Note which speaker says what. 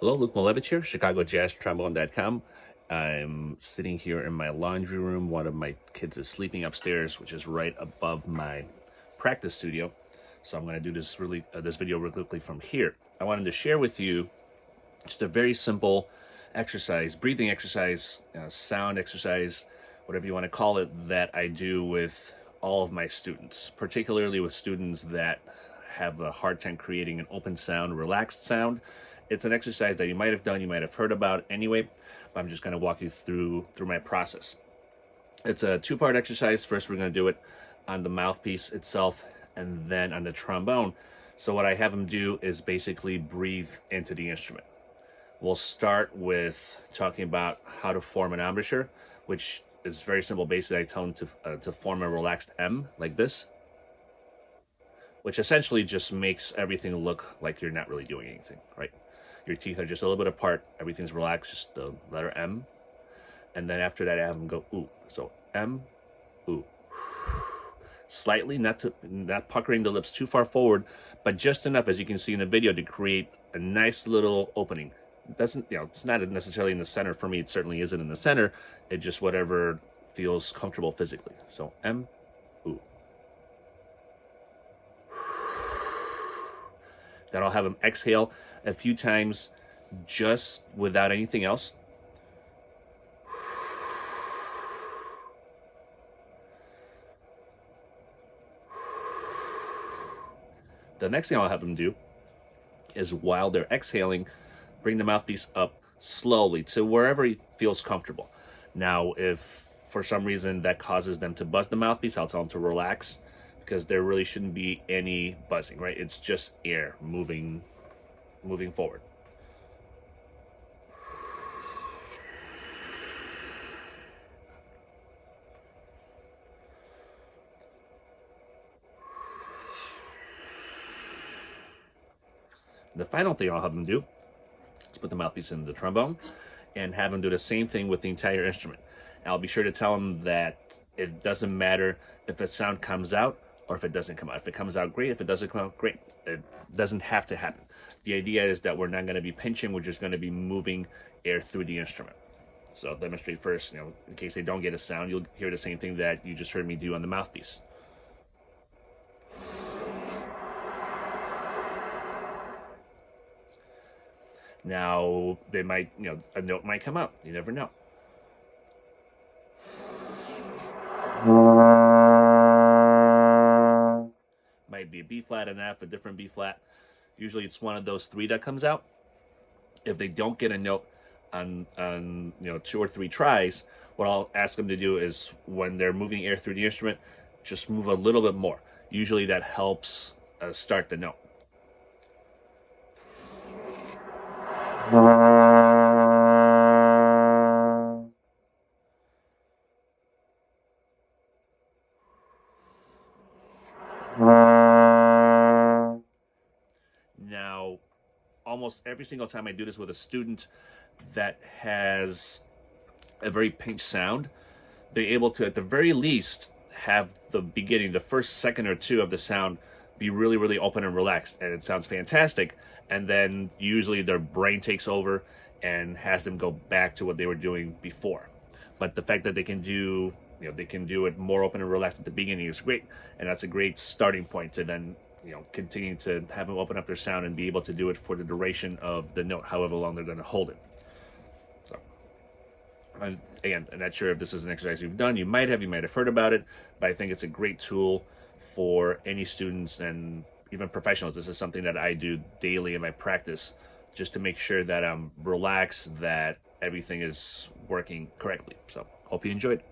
Speaker 1: Hello, Luke Malevich here, ChicagoJazzTrombone.com. I'm sitting here in my laundry room. One of my kids is sleeping upstairs, which is right above my practice studio. So I'm going to do this video really quickly from here. I wanted to share with you just a very simple exercise, breathing exercise, sound exercise, whatever you want to call it, that I do with all of my students, particularly with students that have a hard time creating an open sound, relaxed sound. It's an exercise that you might have done, you might have heard about anyway, but I'm just going to walk you through my process. It's a two-part exercise. First, we're going to do it on the mouthpiece itself and then on the trombone. So what I have them do is basically breathe into the instrument. We'll start with talking about how to form an embouchure, which is very simple. Basically, I tell them to form a relaxed M like this, which essentially just makes everything look like you're not really doing anything, right? Your teeth are just a little bit apart. Everything's relaxed, just the letter M. And then after that, I have them go ooh. So M, ooh. Slightly, not puckering the lips too far forward, but just enough, as you can see in the video, to create a nice little opening. It doesn't, it's not necessarily in the center for me. It certainly isn't in the center. It's just whatever feels comfortable physically. So M, ooh. Then I'll have them exhale a few times just without anything else. The next thing I'll have them do is, while they're exhaling, bring the mouthpiece up slowly to wherever it feels comfortable. Now, if for some reason that causes them to buzz the mouthpiece, I'll tell them to relax, because there really shouldn't be any buzzing, right? It's just air moving forward. The final thing I'll have them do is put the mouthpiece in the trombone and have them do the same thing with the entire instrument. And I'll be sure to tell them that it doesn't matter if a sound comes out or if it doesn't come out. If it comes out, great. If it doesn't come out, great. It doesn't have to happen. The idea is that we're not going to be pinching. We're just going to be moving air through the instrument. So I'll demonstrate first, in case they don't get a sound, you'll hear the same thing that you just heard me do on the mouthpiece. Now, they might, a note might come out. You never know. Might be a B flat, an F, a different B flat. Usually it's one of those three that comes out. If they don't get a note on 2 or 3 tries, what I'll ask them to do is, when they're moving air through the instrument, just move a little bit more. Usually that helps start the note. Now, almost every single time I do this with a student that has a very pinched sound, they're able to, at the very least, have the beginning, the first second or two of the sound be really, really open and relaxed, and it sounds fantastic. And then usually their brain takes over and has them go back to what they were doing before. But the fact that they can do, they can do it more open and relaxed at the beginning is great, and that's a great starting point to then, continue to have them open up their sound and be able to do it for the duration of the note, however long they're going to hold it. So, and again, I'm not sure if this is an exercise you've done. You might have heard about it, but I think it's a great tool for any students and even professionals. This is something that I do daily in my practice, just to make sure that I'm relaxed, that everything is working correctly. So, hope you enjoyed.